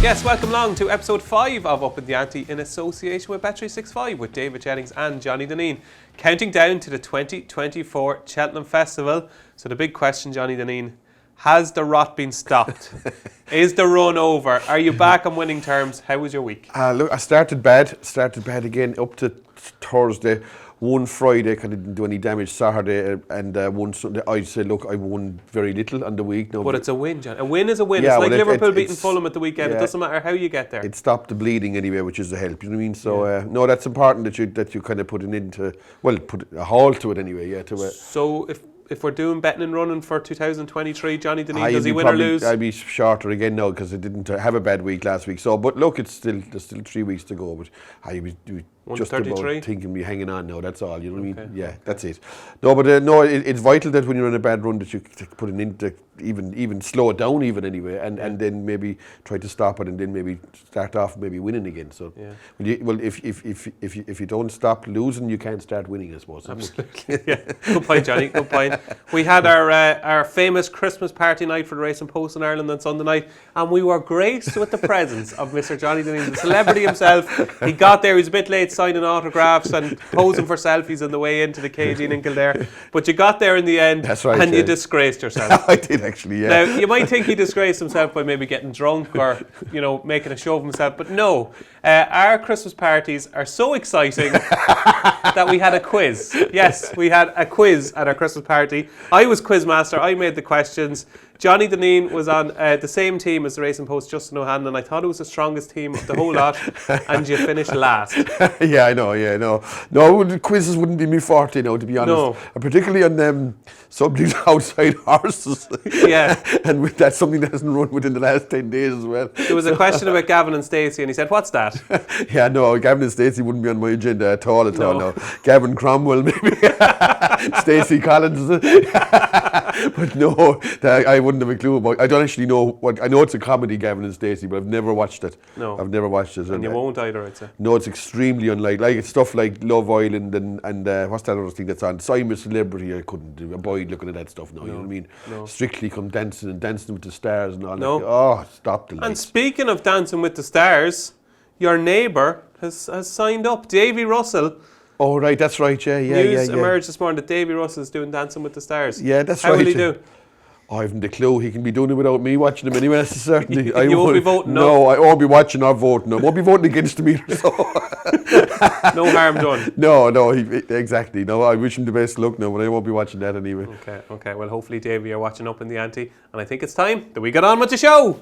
Yes, welcome along to episode 5 of Upping The Ante in association with Bet365 with David Jennings and Johnny Dineen. Counting down to the 2024 Cheltenham Festival. So the big question, Johnny Dineen, has the rot been stopped? Is the run over? Are you back on winning terms? How was your week? Look, I started bad again up to Thursday. One Friday, I didn't do any damage. Saturday and one Sunday, I'd say, look, I won very little on the week. No, but it's a win, John. A win is a win. Yeah, it's like well, Liverpool beating Fulham at the weekend. Yeah. It doesn't matter how you get there. It stopped the bleeding anyway, which is a help. You know what I mean? So no, that's important that you kind of put put a halt to it anyway. Yeah. So if we're doing betting and running for 2023, Johnny Dineen, does he win or lose? I'd be shorter again now because I didn't have a bad week last week. So, but look, there's still 3 weeks to go. But I was just about thinking me hanging on now. That's all. You know what I mean? Yeah, that's it. No, but it's vital that when you're on a bad run that you put it into even slow it down even anyway, and then maybe try to stop it and then maybe start off maybe winning again. So, if you don't stop losing, you can't start winning, I suppose. Absolutely. Yeah. Good point, Johnny. Good point. We had our famous Christmas party night for the Ante-Post in Ireland on Sunday night, and we were graced with the presence of Mr. Johnny Dineen, the celebrity himself. He got there. He was a bit late signing autographs and posing for selfies on the way into the KG in Kildare, but you got there in the end. That's right, and you disgraced yourself. I did actually, yeah. Now you might think he disgraced himself by maybe getting drunk or making a show of himself, but no, our Christmas parties are so exciting that we had a quiz. Yes, we had a quiz at our Christmas party. I was quiz master. I made the questions. Johnny Dineen was on the same team as the Ante-Post, Justin O'Hanlon, and I thought it was the strongest team of the whole lot, and you finished last. Yeah, I know, No, the quizzes wouldn't be me forte, to be honest. No. Particularly on subjects outside horses. Yeah. And that's something that hasn't run within the last 10 days as well. There was a question about Gavin and Stacey, and he said, what's that? Yeah, no, Gavin and Stacey wouldn't be on my agenda at all, no. Gavin Cromwell, maybe. Stacey Collins. But no, I wouldn't have a clue about it. I don't actually know I know it's a comedy, Gavin and Stacey, but I've never watched it. No. I've never watched it. And you won't either, I'd say. No, it's extremely unlike. Like, it's stuff like Love Island and what's that other thing that's on? So I'm a Celebrity. I couldn't avoid looking at that stuff now, you know what I mean? No. Strictly Come Dancing and Dancing with the Stars and all that. Oh, stop the lights. And speaking of Dancing with the Stars, your neighbour has signed up, Davy Russell. Oh, right, that's right, yeah. News emerged this morning that Davy Russell is doing Dancing with the Stars. Yeah, that's right. How will he do? I haven't a clue. He can be doing it without me watching him anyway, that's certainly. You won't be voting? No, I won't be watching or voting. I won't be voting against him either, so. No harm done. No, exactly. No, I wish him the best luck now, but I won't be watching that anyway. Okay. Well, hopefully, Davy, you're watching Upping The Ante, and I think it's time that we get on with the show.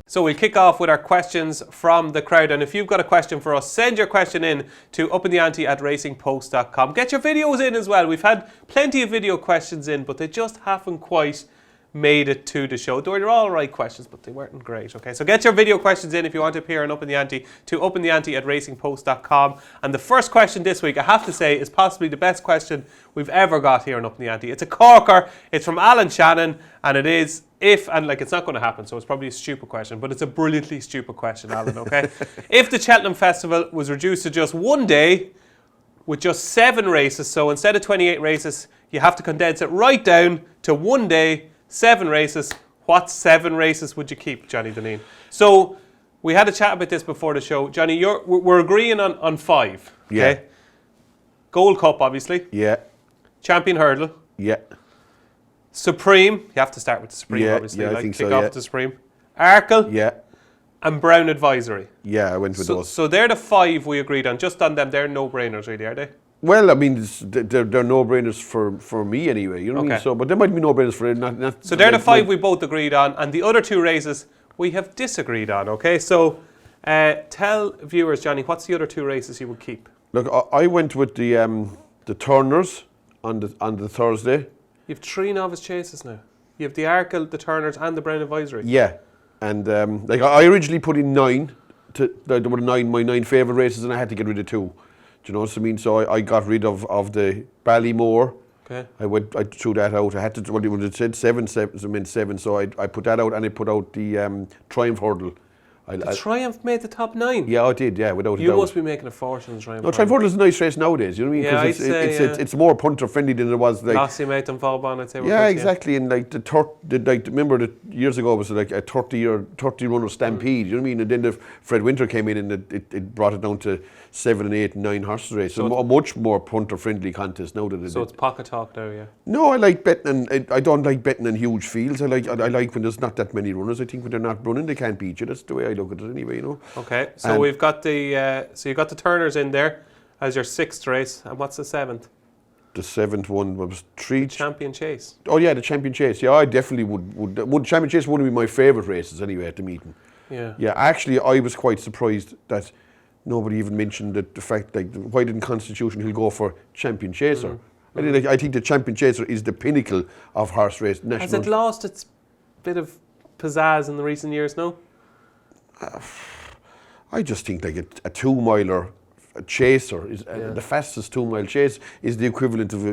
So we'll kick off with our questions from the crowd, and if you've got a question for us, send your question in to uppingtheante@racingpost.com. Get your videos in as well. We've had plenty of video questions in, but they just haven't quite made it to the show. They're all right questions, but they weren't great. Okay, so get your video questions in if you want to appear on Upping The Ante to uppingtheante@racingpost.com. And the first question this week, I have to say, is possibly the best question we've ever got here on Upping The Ante. It's a corker. It's from Alan Shannon, and it is it's not going to happen, so it's probably a stupid question, but it's a brilliantly stupid question, Alan, okay? If the Cheltenham Festival was reduced to just one day with just 7 races, so instead of 28 races, you have to condense it right down to one day, 7 races. What 7 races would you keep, Johnny Dineen? So we had a chat about this before the show. Johnny, we're agreeing on 5, okay? Yeah. Gold Cup, obviously. Yeah. Champion Hurdle. Yeah. Supreme, you have to start with the Supreme, obviously. Yeah, I think kick so, off with the Supreme. Arkle. Yeah. And Brown Advisory. Yeah, I went with those. So they're the 5 we agreed on. Just on them, they're no-brainers, really, are they? Well, I mean, they're no-brainers for me anyway. You know what I mean? So, but there might be no-brainers for not. So they're the 5 we both agreed on, and the other 2 races we have disagreed on. Okay, so tell viewers, Johnny, what's the other 2 races you would keep? Look, I went with the Turners on the Thursday. You have 3 novice chases now. You have the Arkle, the Turners, and the Brown Advisory. Yeah, and I originally put in 9. There were my 9 favourite races, and I had to get rid of 2. Do you know what I mean? So I got rid of the Ballymore. Okay. I threw that out. I had to. When it said 7, so it meant 7. So I put that out, and I put out the Triumph Hurdle The Triumph made the top 9? Yeah, it did, yeah, without a doubt. You must be making a fortune in Triumph. No, Triumph Hurdle is a nice race nowadays, you know what I mean? Because it's more punter friendly than it was like... Lassie made them fall on, I'd say. Yeah, exactly, and like remember that years ago it was like a 30 runner stampede, you know what I mean? And then Fred Winter came in and it brought it down to 7 and 8 and 9 horse race. So a much more punter friendly contest now than it So it's pocket talk now, yeah? No, I like betting, and I don't like betting in huge fields. I like when there's not that many runners. I think when they're not running, they can't beat you. That's the way I look at it anyway, you know. Okay, so we've got so you've got the Turners in there as your 6th race, and what's the 7th? The 7th one was 3... Champion Chase. Oh yeah, the Champion Chase. Yeah, I definitely would Champion Chase wouldn't be my favourite races anyway at the meeting. Yeah. Yeah, actually I was quite surprised that nobody even mentioned the fact, like, why didn't Constitution Hill go for Champion Chaser? I think the Champion Chaser is the pinnacle of horse race. Has it lost its bit of pizzazz in the recent years, no? I just think like a 2-miler chaser is the fastest 2-mile chase is the equivalent of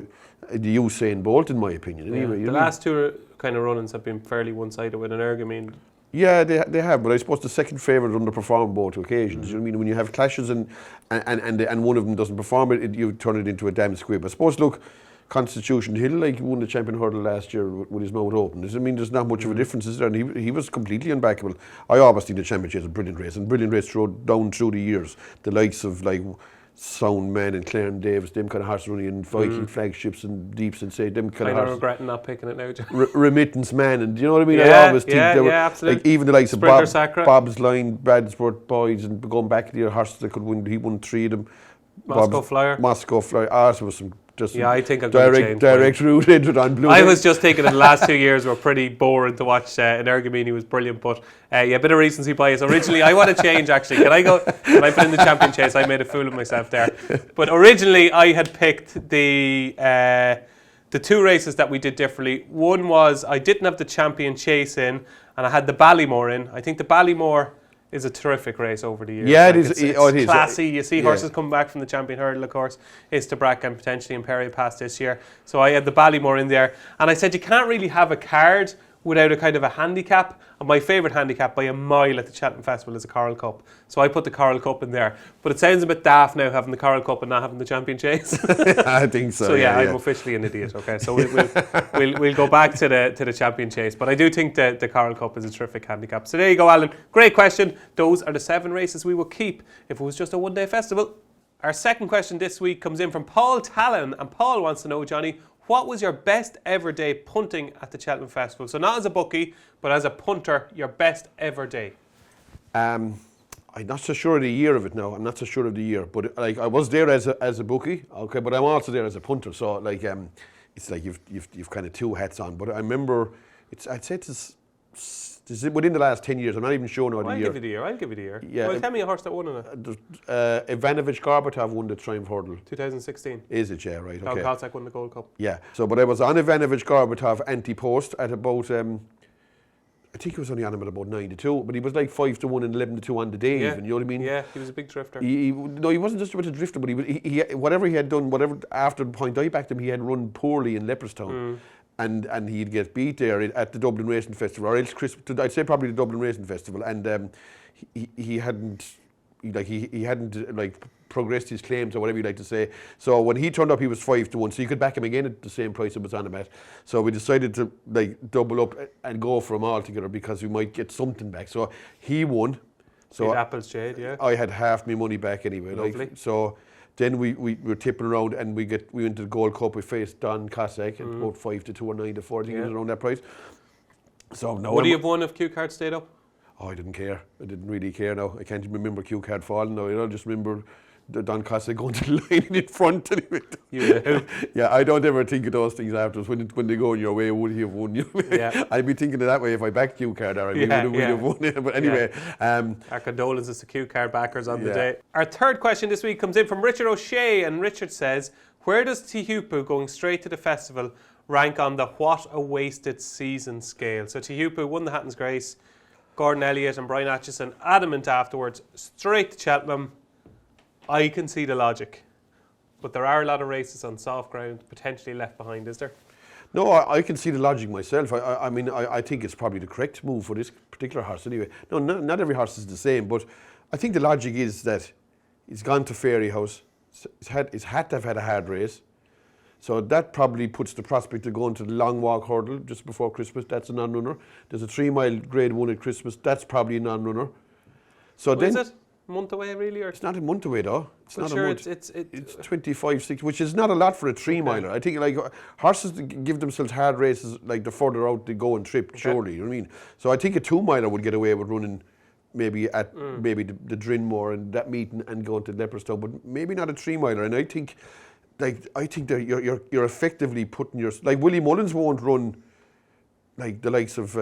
the Usain Bolt, in my opinion. Anyway, the last 2 kind of run-ins have been fairly one-sided with an Ergamine. Yeah, they have, but I suppose the second favourite underperformed both occasions. You know what I mean? When you have clashes and one of them doesn't perform, you turn it into a damn squib. I suppose, look, Constitution Hill, like, won the Champion Hurdle last year with his mouth open. I mean, there's not much of a difference, is there? And he was completely unbackable. I always think the Champion Chase is a brilliant race, and brilliant race down through the years. The likes of, like, Soundman and Clarence Davis, them kind of horse running, and Viking Flagships and Deeps and say them kind of horses. I'm regretting not picking it now, John. Remittance Man, and do you know what I mean? Yeah, I always think they were, absolutely. like, even the likes of Bob's Line, Bradsport Boys, and going back to the horses that could win. He won 3 of them. Moscow Flyer. Ours was some. I think I'm going to change. Direct route into it on blue. I was just thinking that the last 2 years were pretty boring to watch. An Ergamini was brilliant, but a bit of recency bias. Originally, I want to change actually. Can I put in the Champion Chase? I made a fool of myself there. But originally, I had picked the 2 races that we did differently. One was I didn't have the Champion Chase in, and I had the Ballymore in. I think the Ballymore is a terrific race over the years. Yeah, like it is. It's classy. You see horses come back from the Champion Hurdle, of course. Istabrack and potentially Imperial Pass this year. So I had the Ballymore in there. And I said you can't really have a card without a kind of a handicap. And my favourite handicap by a mile at the Cheltenham Festival is a Coral Cup. So I put the Coral Cup in there. But it sounds a bit daft now having the Coral Cup and not having the Champion Chase. I think so. So I'm officially an idiot. Okay, so we'll go back to the Champion Chase. But I do think that the Coral Cup is a terrific handicap. So there you go, Alan. Great question. Those are the 7 races we would keep if it was just a one-day festival. Our second question this week comes in from Paul Talon, and Paul wants to know, Johnny, what was your best ever day punting at the Cheltenham Festival? So not as a bookie, but as a punter, your best ever day. I'm not so sure of the year of it now. I'm not so sure of the year, but like I was there as a bookie, okay, but I'm also there as a punter. So like it's like you've kind of 2 hats on. But I remember I'd say it's within the last 10 years. I'm not even sure now the year. I'll give you the year. Yeah. Well, tell me a horse that won in it. Ivanovich Gorbatov won the Triumph Hurdle. 2016. Is it? Yeah, right. Okay. Kalczak won the Gold Cup. Yeah. So, but I was on Ivanovich Gorbatov Ante-Post at about, I think he was only on him at about 9-2, but he was like 5-1 and 11-2 on the day. Yeah. Even, you know what I mean? Yeah, he was a big drifter. He wasn't just about a drifter, but he whatever he had done, whatever after the point I backed him, he had run poorly in Leopardstown. And he'd get beat there at the Dublin Racing Festival, or else I'd say probably the Dublin Racing Festival, and he hadn't progressed his claims or whatever you like to say. So when he turned up, he was 5-1, so you could back him again at the same price it was on him at. So we decided to like double up and go for him all together because we might get something back. So he won. So Apple's Jade, yeah. I had half my money back anyway. Lovely. So. Then we were tipping around and we went to the Gold Cup. We faced Don Cossack at about 5-2 or 9-4. I think it was around that price. So no. Would he have won if Q Card stayed up? Oh, I didn't care. I didn't really care now. I can't even remember Q Card falling now. I just remember Don Cossack going to the line in front. Yeah, I don't ever think of those things afterwards. When they go in your way, would he have won you? Yeah. I'd be thinking of that way if I backed Q Card, or we would have won it. But anyway. Our condolences to Q Card backers on the day. Our third question this week comes in from Richard O'Shea, and Richard says, where does Tihupu going straight to the festival rank on the what a wasted season scale? So Tihupu won the Hatton's Grace, Gordon Elliott and Brian Atchison adamant afterwards, straight to Cheltenham. I can see the logic, but there are a lot of races on soft ground potentially left behind, is there? No, I can see the logic myself. I mean, I think it's probably the correct move for this particular horse anyway. No, not every horse is the same, but I think the logic is that he's gone to Fairy House. It's had to have had a hard race. So that probably puts the prospect of going to the Long Walk Hurdle just before Christmas. That's a non-runner. There's a 3 mile Grade 1 at Christmas. That's probably a non-runner. So well, then, is it a month away really? Or? It's not a month away though. It's not sure, a month. It's 25, 6, which is not a lot for a 3 miler. I think like horses give themselves hard races like the further out they go and trip, surely, you know what I mean? So I think a 2 miler would get away with running maybe at maybe the Drinmore and that meeting and going to Leopardstown, but maybe not a 3 miler. And I think that you're effectively putting your, like Willie Mullins won't run like the likes of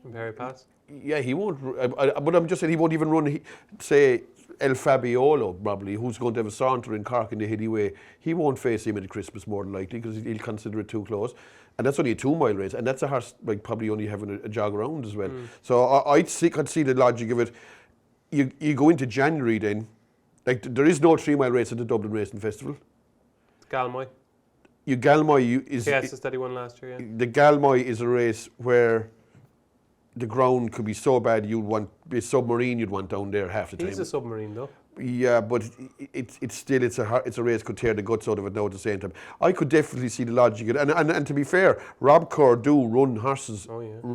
Barry Pass. Yeah, he won't. But I'm just saying he won't even run. Say El Fabiolo probably, who's going to have a saunter in Cork in the Hilly Way. He won't face him at Christmas more than likely because he'll consider it too close. And that's only a 2 mile race, and that's a horse like probably only having a jog around as well. So I'd see the logic of it. You go into January then, like there is no 3 mile race at the Dublin Racing Festival. Galmoy. Galmoy is. Yes, that he won last year. Yeah. The Galmoy is a race where the ground could be so bad you'd want a submarine you'd want down there half the time. He's a submarine though. Yeah, but it's still a race could tear the guts out of it now at the same time. I could definitely see the logic in it. And to be fair, Rob Kerr do run horses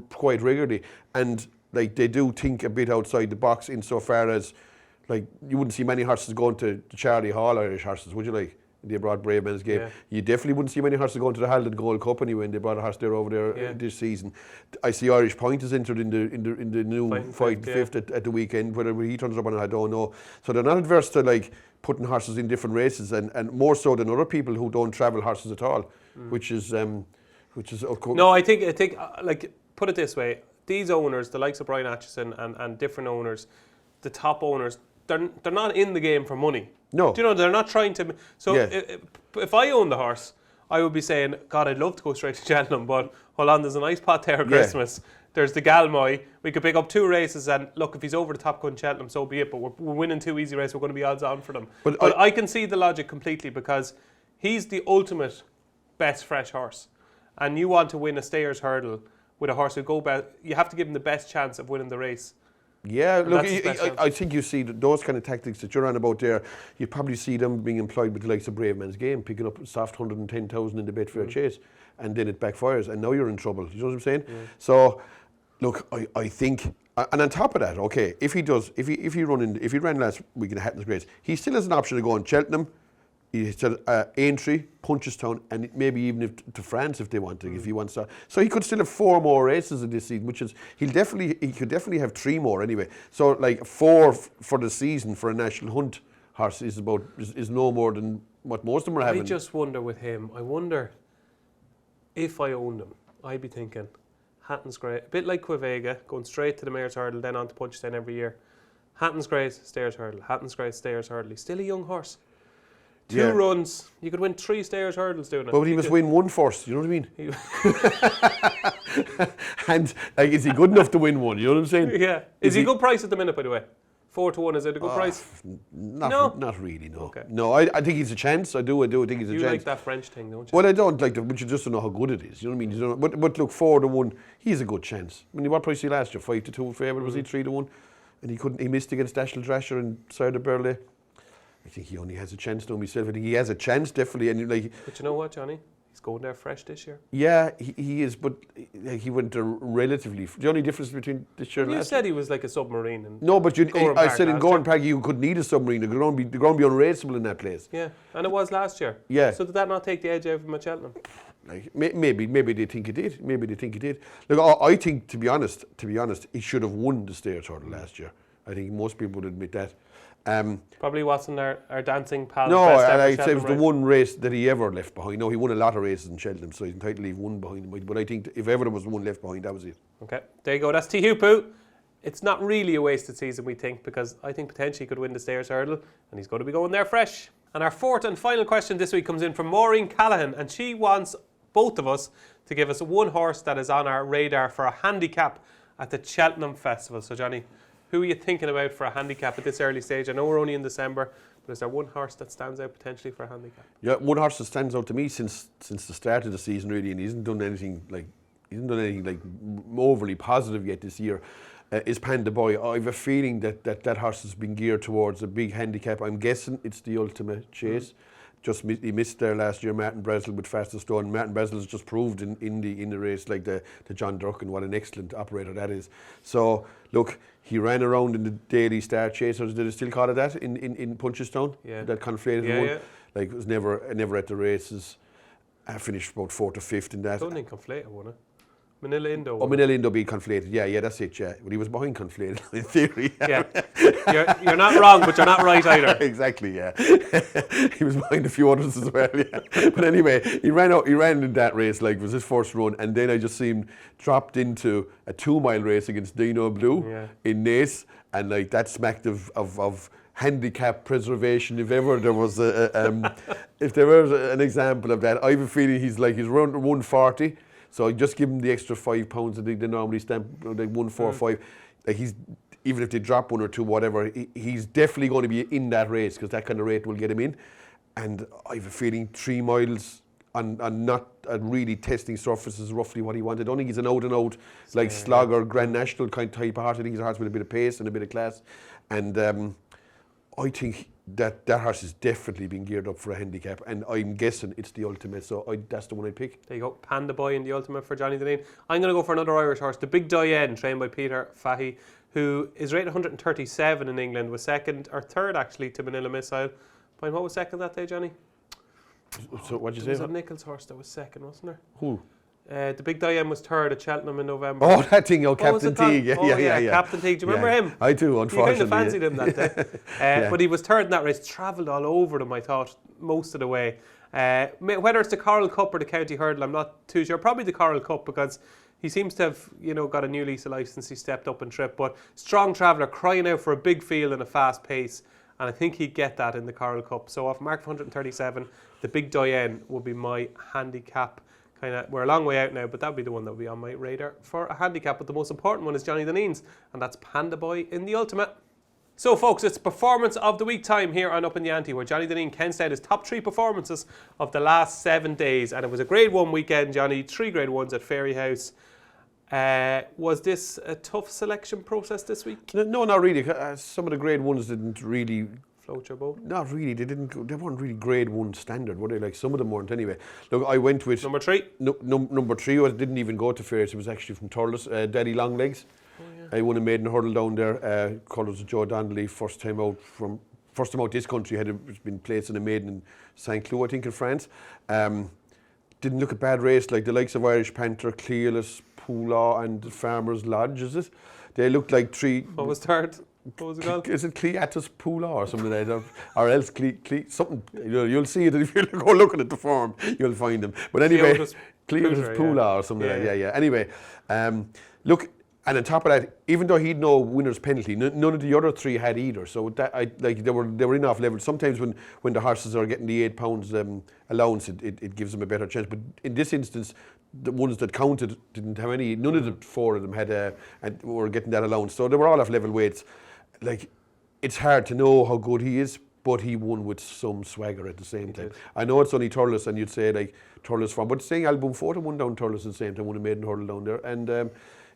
quite regularly, and like they do think a bit outside the box insofar as like you wouldn't see many horses going to Charlie Hall Irish horses, would you like? They brought Brave Men's Game. Yeah. You definitely wouldn't see many horses going to the Halden Gold Cup anyway, and they brought a horse there over there this season. I see Irish Point is entered in the new fight fifth at the weekend. Whether he turns up on it, I don't know. So they're not adverse to like putting horses in different races, and more so than other people who don't travel horses at all, which is of course. No, I think like put it this way: these owners, the likes of Brian Atchison and different owners, the top owners, they're not in the game for money. No. Do you know, they're not trying to... So if I owned the horse, I would be saying, God, I'd love to go straight to Cheltenham, but hold on, there's a nice pot there at Christmas. There's the Galmoy. We could pick up 2 races, and look, if he's over the top going to Cheltenham, so be it, but we're winning 2 easy races, we're going to be odds on for them. But I can see the logic completely, because he's the ultimate best fresh horse. And you want to win a Stayers Hurdle with a horse who you have to give him the best chance of winning the race. Yeah, look, I think you see those kind of tactics that you're on about there, you probably see them being employed with the likes of Brave Men's Game, picking up soft 110,000 in the Betfair Chase, and then it backfires, and now you're in trouble. You know what I'm saying? So, look, I think, and on top of that, okay, if he ran last week in the Hatton's Grace, he still has an option to go on Cheltenham. He said Aintree, Punchestown, and maybe even to France if they want to, if he wants to. So he could still have 4 more races in this season, which is he could definitely have 3 more anyway. So like 4 for the season for a national hunt horse is no more than what most of them are having. I just wonder with him. I wonder if I owned him, I'd be thinking Hatton's Grace, a bit like Quevega, going straight to the Mayor's Hurdle, then on to Punchestown every year. Hatton's Grace, Stayers Hurdle. Hatton's Grace, Stayers Hurdle. He's still a young horse. 2 runs, you could win 3 Stayers Hurdles doing it. But he must win 1 first, you know what I mean? And like, is he good enough to win 1? You know what I'm saying? Yeah. Is he a good price at the minute, by the way? 4 to 1, is it a good price? Not really, no. Okay. No, I think he's a chance. I do think he's a chance. You like that French thing, don't you? Well, I don't like that, but you just don't know how good it is. You know what I mean? You don't, but look, 4 to 1, he's a good chance. I mean, what price did he last year? 5 to 2 favourite, was he 3 to 1? And he missed against Dashel Thrasher and Sarda Burley. I think he only has a chance now himself. I think he has a chance, definitely. And but you know what, Johnny? He's going there fresh this year. Yeah, he is, but he went there relatively... The only difference between this year and last year... You said he was like a submarine. No, but I said in Gowran Park you could need a submarine. The ground be unraceable in that place. Yeah, and it was last year. Yeah. So did that not take the edge out of him at Cheltenham? Like, maybe they think it did. Look, I think, to be honest, he should have won the Stayers Hurdle last year. I think most people would admit that. Probably wasn't our dancing pal. No, I'd say it was the one race that he ever left behind. No, he won a lot of races in Cheltenham, so he's entitled to leave 1 behind him. But I think if ever there was 1 left behind, that was it. Okay, there you go. That's Tihupu. It's not really a wasted season, we think, because I think potentially he could win the Stayers Hurdle, and he's going to be going there fresh. And our 4th and final question this week comes in from Maureen Callahan, and she wants both of us to give us 1 horse that is on our radar for a handicap at the Cheltenham Festival. So, Johnny, who are you thinking about for a handicap at this early stage? I know we're only in December, But is there one horse that stands out potentially for a handicap? Yeah, one horse that stands out to me since the start of the season really, and he hasn't done anything like overly positive yet this year, is Panda Boy. I have a feeling that horse has been geared towards a big handicap. I'm guessing it's the Ultimate Chase. He missed there last year, Martin Bresl with Fastest Stone. Martin Bresl has just proved in the race, like the John Durkin, what an excellent operator that is. So look, he ran around in the Daily Star Chasers. Did they still call it that in Punchestown? Yeah. That conflated one. Yeah. Like, it was never at the races. I finished about 4th or 5th in that. Don't think Conflated won it. Manila Indo. Oh, Manila Indo beat Conflated. Yeah, that's it. Yeah, but he was behind Conflated in theory. Yeah, you're not wrong, but you're not right either. Exactly. Yeah, he was behind a few others as well. Yeah, but anyway, he ran in that race like it was his first run, and then I just seen dropped into a 2-mile race against Dino Blue in Naas, and like that smacked of handicap preservation, if ever there was if there was an example of that. I have a feeling he's around 140. So I just give him the extra £5 that they normally stamp, like 145. Like even if they drop 1 or 2, whatever, he's definitely going to be in that race because that kind of rate will get him in. And I have a feeling 3 miles on not really testing surface is roughly what he wanted. I don't think he's an out-and-out like slogger, Grand National kind of type of horse. I think he's a horse with a bit of pace and a bit of class. And I think that horse is definitely being geared up for a handicap, and I'm guessing it's the Ultimate, so that's the one I pick. There you go, Panda Boy in the Ultimate for Johnny Dineen. I'm going to go for another Irish horse, the Big Diane, trained by Peter Fahey, who is rated 137 in England, was second or third actually to Manila Missile. Fine, what was second that day, Johnny? So what did you say? There was a Nichols horse that was second, wasn't there? Who? The Big Diane was third at Cheltenham in November. Oh, that thing, Captain Teague. Yeah. Captain Teague. Do you remember him? I do, unfortunately. You kind of fancied him that day. But he was third in that race, travelled all over them, I thought, most of the way. Whether it's the Coral Cup or the County Hurdle, I'm not too sure. Probably the Coral Cup, because he seems to have, got a new lease of life since he stepped up and tripped. But strong traveller, crying out for a big field and a fast pace. And I think he'd get that in the Coral Cup. So off mark 137, the Big Diane would be my handicap. We're a long way out now, but that would be the one that would be on my radar for a handicap. But the most important one is Johnny Dineen's, and that's Panda Boy in the Ultimate. So folks, it's performance of the week time here on Upping The Ante, where Johnny Dineen counts out his top 3 performances of the last 7 days. And it was a grade 1 weekend, Johnny, 3 grade 1s at Fairy House. Was this a tough selection process this week? No, not really. Some of the grade 1s didn't really float your boat? Not really. They weren't really grade 1 standard, were they? Like, some of them weren't anyway. Look, I went with number 3. Number 3. I didn't even go to Fairs. It was actually from Thurles, Daddy Longlegs. Oh, yeah. I won a maiden hurdle down there. Colours of Joe Donnelly. First time out this country. Had been placed in a maiden in Saint Cloud, I think, in France. Didn't look a bad race. Like the likes of Irish Panther, Clearless, Poulaw, and Farmers Lodge. Is it? They looked like 3. What was third? What was it called? Is it Cleatus Poulaw or something like that? Or else something. You'll see it if you go looking at the form. You'll find them. But anyway, Cleatus Poulaw or something like that. Yeah. Anyway, look, and on top of that, even though he'd no winner's penalty, none of the other 3 had either. So that they were in off level. Sometimes when the horses are getting the £8 allowance, it gives them a better chance. But in this instance, the ones that counted didn't have any. None of the 4 of them were getting that allowance. So they were all off level weights. Like, it's hard to know how good he is, but he won with some swagger at the same time. I know it's only Thurles, and you'd say like Thurles from, but saying Album Photo won down Thurles at the same time, won a maiden hurdle down there, and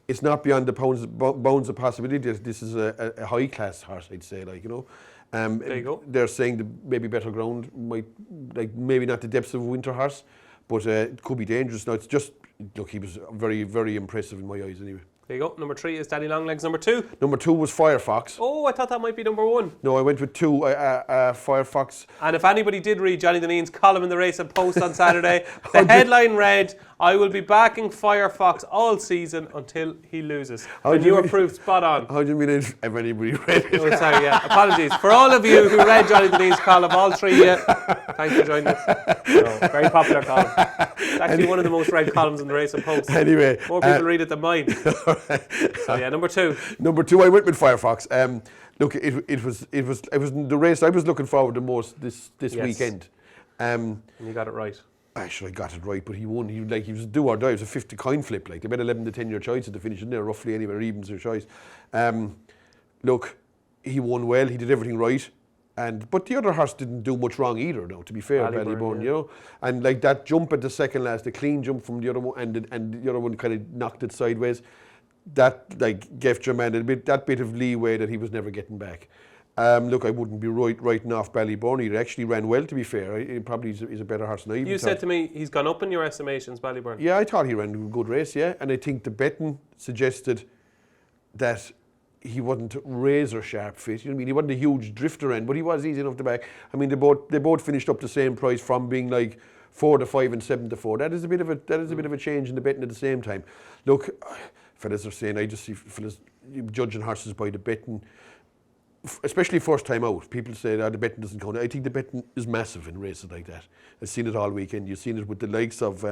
it's not beyond the bounds of possibility. This is a high class horse, I'd say. Like, there you go. They're saying the maybe better ground might, like, maybe not the depths of a winter horse, but it could be dangerous. Now, it's just, look, he was very, very impressive in my eyes anyway. There you go. Number 3 is Daddy Longlegs. Number 2? Number 2 was Firefox. Oh, I thought that might be number 1. No, I went with 2, Firefox. And if anybody did read Johnny Dineen's column in the Race and Post on Saturday, the headline read, "I will be backing Firefox all season until he loses." And you were proved spot on. How do you mean if anybody read it? Oh, sorry, yeah. Apologies. For all of you who read Johnny Dineen's column, all 3 of you, thanks for joining us. No, very popular column. It's actually one of the most read columns in the Race and Post. Anyway. More people read it than mine. So yeah, number 2. Number 2, I went with Firefox. Look, it was the race I was looking forward to most this weekend. And you got it right. Actually, I got it right, but he won. He was do or die. It was a 50 coin flip. Like, they made 11 to 10 your choice at the finish in there, roughly anyway, evens their choice. Look, he won well. He did everything right. But the other horse didn't do much wrong either, though, to be fair, Ballyburn, you know. And like that jump at the second last, the clean jump from the other one, and the other one kind of knocked it sideways, that like gave Jermaine that bit of leeway that he was never getting back. Look, I wouldn't be writing off Ballyburn. He actually ran well, to be fair. He probably is a better horse than I even You said to me he's gone up in your estimations, Ballyburn. Yeah, I thought he ran a good race, yeah. And I think the betting suggested that he wasn't razor sharp fit. You know what I mean? He wasn't a huge drifter end, but he was easy enough to back. I mean, they both finished up the same price from being like 4-5 and 7-4. That is a bit of a change in the betting at the same time. Look, fellas are saying I just see fellas judging horses by the betting. Especially first time out, people say that the betting doesn't count. I think the betting is massive in races like that. I've seen it all weekend. You've seen it with the likes of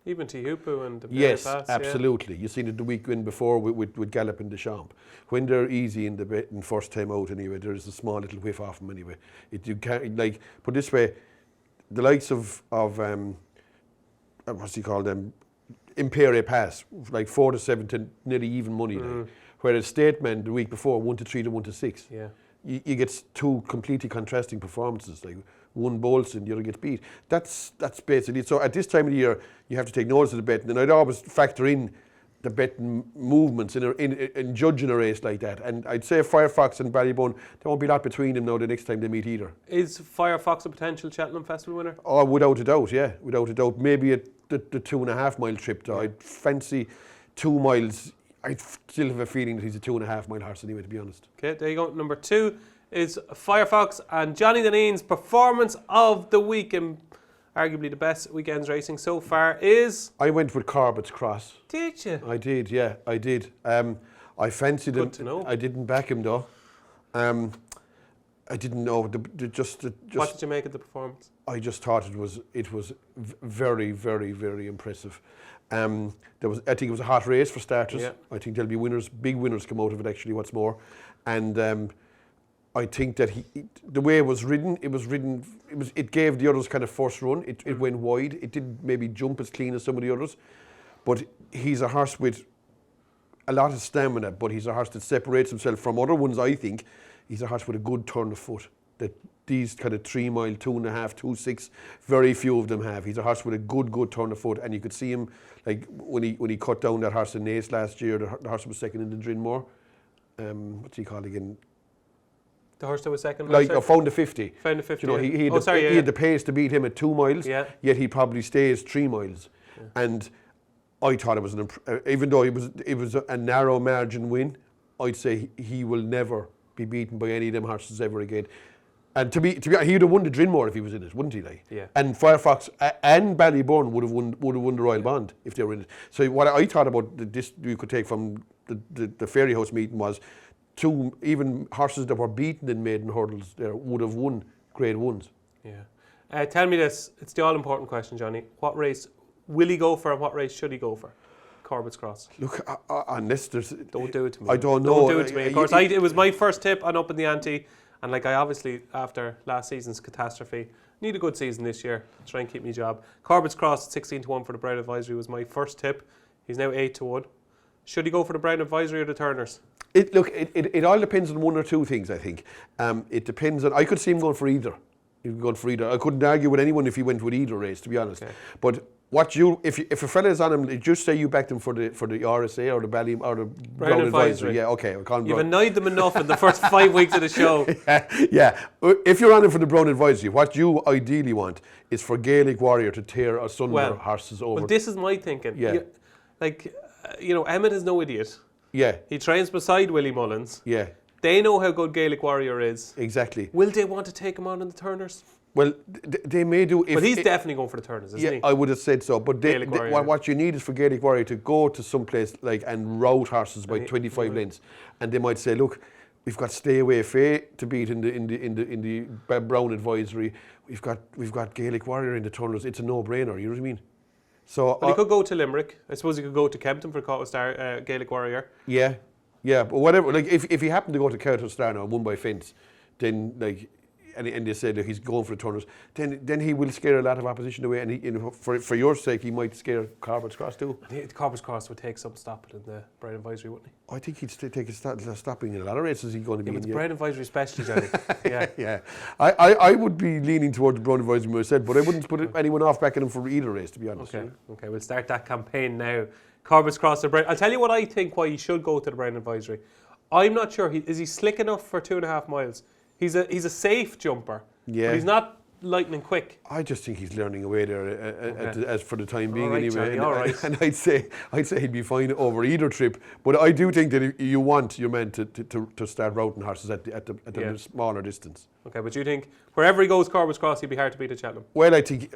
even Tihupu and the yes, Pass, absolutely. You've seen it the weekend before with Gallop and Deschamps. When they're easy in the betting first time out, anyway, there's a small little whiff off them anyway. You can't like put this way, the likes of what's he called them, Imperial Pass, like 4-7 to nearly even money. Like. Whereas Stateman the week before 1-3 to 1-6. Yeah. You get two completely contrasting performances. Like one bolts and the other gets beat. That's basically it. So at this time of the year, you have to take notice of the betting, and I'd always factor in the betting movements in judging a race like that. And I'd say Firefox and Ballyburn, there won't be a lot between them now the next time they meet either. Is Firefox a potential Cheltenham Festival winner? Oh, without a doubt, yeah, without a doubt. Maybe at the 2.5 mile trip, though. I'd fancy 2 miles. I still have a feeling that he's a 2.5 mile horse anyway, to be honest. Okay, there you go. Number 2 is Firefox, and Johnny Dineen's performance of the week, and arguably the best weekend's racing so far, is... I went with Corbett's Cross. Did you? I did, yeah, I did. I fancied him. Good to know. I didn't back him though. I didn't know. What did you make of the performance? I just thought it was very, very, very impressive. I think it was a hot race for starters. Yeah. I think there'll be winners, big winners come out of it actually, what's more. And I think that the way it was ridden, it gave the others kind of first run. It went wide. It didn't maybe jump as clean as some of the others. But he's a horse with a lot of stamina, but he's a horse that separates himself from other ones, I think. He's a horse with a good turn of foot that these kind of 3 mile, 2.5, 2.6, very few of them have. He's a horse with a good turn of foot, and you could see him like when he cut down that horse in Naas last year. The horse was second in the Drinmore. What's he called again? The horse that was second? Like found the 50. Found the 50. You know, he had the pace to beat him at 2 miles. Yeah. Yet he probably stays 3 miles. Yeah. And I thought it was even though it was a narrow margin win, I'd say he will never be beaten by any of them horses ever again. And to be he would have won the Drinmore if he was in it, wouldn't he? Like? Yeah. And Firefox and Ballyburn would have won the Royal Bond if they were in it. So what I thought about this you could take from the Fairy House meeting was even horses that were beaten in maiden hurdles there would have won grade ones. Yeah. Tell me this, it's the all important question, Johnny. What race will he go for and what race should he go for? Corbett's Cross. Look, unless there's... Don't do it to me. I don't know. Don't do it to me. Of course, it was my first tip on Up in the Ante, and like I obviously, after last season's catastrophe, need a good season this year to try and keep me job. Corbett's Cross at 16-1 for the Brown Advisory was my first tip. He's now 8-1. Should he go for the Brown Advisory or the Turners? It all depends on one or two things, I think. It depends on... I could see him going for either. I couldn't argue with anyone if he went with either race, to be honest. Okay. But if a fella is on him, just say you backed him for the RSA or the Bally or the Brown Advisory. Yeah, okay. You've annoyed them enough in the first 5 weeks of the show. Yeah. If you're on him for the Brown Advisory, what you ideally want is for Gaelic Warrior to tear asunder horses over. Well, this is my thinking. Yeah. Emmett is no idiot. Yeah. He trains beside Willie Mullins. Yeah. They know how good Gaelic Warrior is. Exactly. Will they want to take him on in the Turners? Well, they may do. But he's definitely going for the Turners, isn't he? I would have said so. But what you need is for Gaelic Warrior to go to some place and rout horses by 25 lengths, and they might say, "Look, we've got Stay Away Faye to beat in the Brown Advisory. We've got Gaelic Warrior in the Turners. It's a no-brainer. You know what I mean?" So he could go to Limerick. I suppose he could go to Kempton for Gaelic Warrior. Yeah, but whatever. Like if he happened to go to Cheltenham Star now and won by fence, then like. and they say that he's going for the turners, then he will scare a lot of opposition away, and for your sake, he might scare Corbett's Cross too. I think Corbett's Cross would take some stopping in the Brown Advisory, wouldn't he? I think he'd take a stopping in a lot of races. He's going to be. But the Brown Advisory especially, Johnny. Yeah. I would be leaning towards the Brown Advisory myself, but I wouldn't put anyone off backing him for either race, to be honest. Okay, we'll start that campaign now. Corbett's Cross to Brown. I'll tell you what I think why he should go to the Brown Advisory. I'm not sure. Is he slick enough for 2.5 miles? He's a safe jumper. Yeah. But he's not lightning quick. I just think he's learning away there as for the time being, right, anyway. Johnny, all right. And I'd say he'd be fine over either trip. But I do think that you want your men to start routing horses at the smaller distance. Okay, but you think wherever he goes, Corbett's Cross, he'd be hard to beat at Cheltenham? Well, I think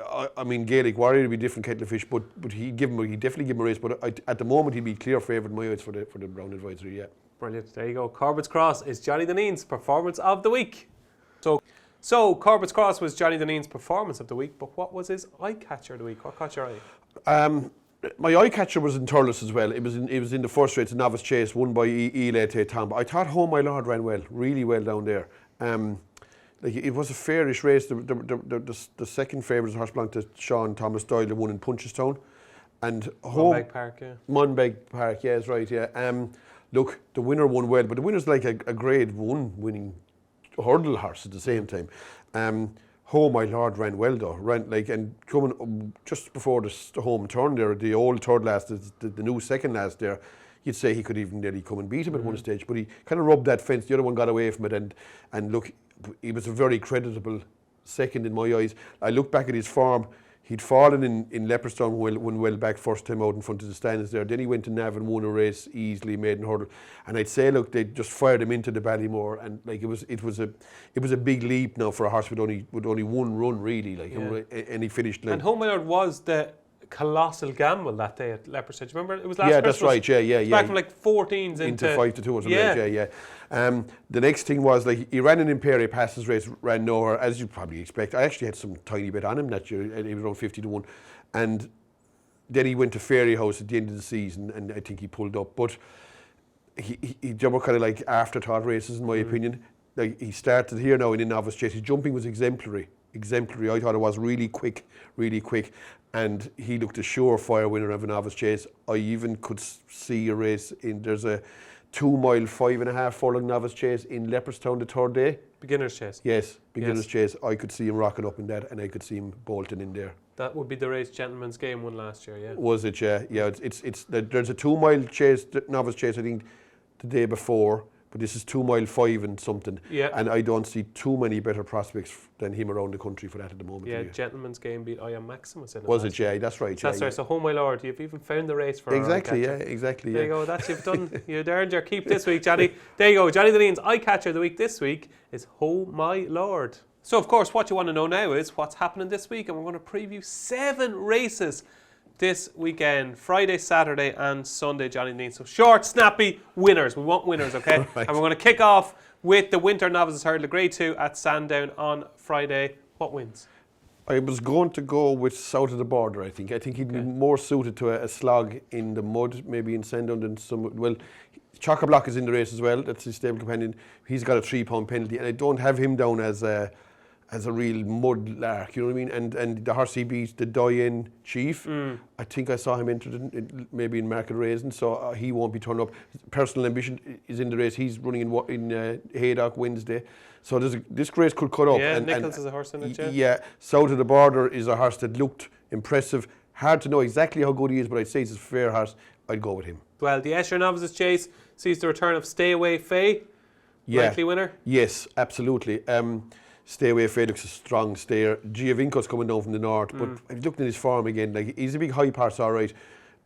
Gaelic Warrior would be different kettle of fish, but he'd definitely give him a race. But at the moment, he'd be clear favourite in my eyes for the Brown Advisory. Yeah. Brilliant. There you go. Corbett's Cross is Johnny Dineen's performance of the week. So Corbett's Cross was Johnny Dineen's performance of the week, but what was his Eyecatcher of the week? What caught your eye? My Eyecatcher was in Thurles as well. It was in the first race, a novice chase, won by Ante Tom. I thought Home My Lord ran well, really well down there. It was a fairish race. The second favourite was Horse Blanc to Sean Thomas Doyle, the one in Punchestown. And Monbeg Park, yeah. Monbeg Park, yeah, that's right, yeah. Look, the winner won well, but the winner's like a grade 1 winning hurdle horse at the same time. Home My Lord ran well though, and coming just before the home turn there, the old third last, the new second last there, you'd say he could even nearly come and beat him at one stage, but he kind of rubbed that fence. The other one got away from it, and look, he was a very creditable second in my eyes. I look back at his form. He'd fallen in Leopardstown when well back first time out in front of the stands there. Then he went to Navan and won a race easily, maiden hurdle. And I'd say, look, they just fired him into the Ballymore, and like it was a big leap now for a horse with only one run really, and he finished. And Home My Lord was the colossal gamble that day at Leopardstown. Remember, it was last Christmas. That's right. Yeah. Back from like 14s into 5-2 or something. Yeah. The next thing was he ran an Imperial Passes race, ran nowhere, as you'd probably expect. I actually had some tiny bit on him that year. He was around 50-1, and then he went to Fairy House at the end of the season, and I think he pulled up. But they were kind of like afterthought races, in my opinion. Like he started here now in a novice chase. His jumping was exemplary. I thought it was really quick, and he looked a surefire winner of a novice chase. I even could see a race there's a 2 mile, 5.5 furlong novice chase in Leopardstown the third day. Beginner's chase? Yes, beginner's chase. I could see him rocking up in that, and I could see him bolting in there. That would be the race Gentleman's Game won last year, yeah? Was it, yeah? Yeah, there's a 2 mile chase, novice chase, I think, the day before. But this is 2 mile 5 and something. Yeah. And I don't see too many better prospects than him around the country for that at the moment. Yeah, Gentleman's Game beat I Am Maximus in it. Was it, yeah? That's right. That's right. So Home My Lord, you've even found the race for exactly, Eyecatcher. There you go. That's you've done. You've earned your keep this week, Johnny. There you go. Johnny Dineen's Eyecatcher of the week this week is Home My Lord. So of course, what you want to know now is what's happening this week, and we're going to preview 7 races this weekend, Friday, Saturday and Sunday, Johnny Dineen. So short, snappy winners. We want winners, okay? Right. And we're going to kick off with the Winter Novices Hurdle, Grade 2 at Sandown on Friday. What wins? I was going to go with South of the Border, I think. I think he'd be more suited to a slog in the mud, maybe in Sandown than some... Well, Chock-a-Block is in the race as well. That's his stable companion. He's got a 3-pound penalty, and I don't have him down as a real mud lark, you know what I mean? And the horse he beat, the Diane Chief, I think I saw him entered maybe in Market Raisin, so he won't be turned up. Personal Ambition is in the race. He's running in Haydock Wednesday. So this race could cut up. Yeah, Nichols is a horse in it, yeah. Yeah, South of the Border is a horse that looked impressive. Hard to know exactly how good he is, but I'd say he's a fair horse. I'd go with him. Well, the Esher Novices Chase sees the return of Stay Away Faye. Likely winner? Yes, absolutely. Stay Away Faye looks a strong stayer. Giovinco's coming down from the north, but I've looked at his form again. Like he's a big hype horse, all right,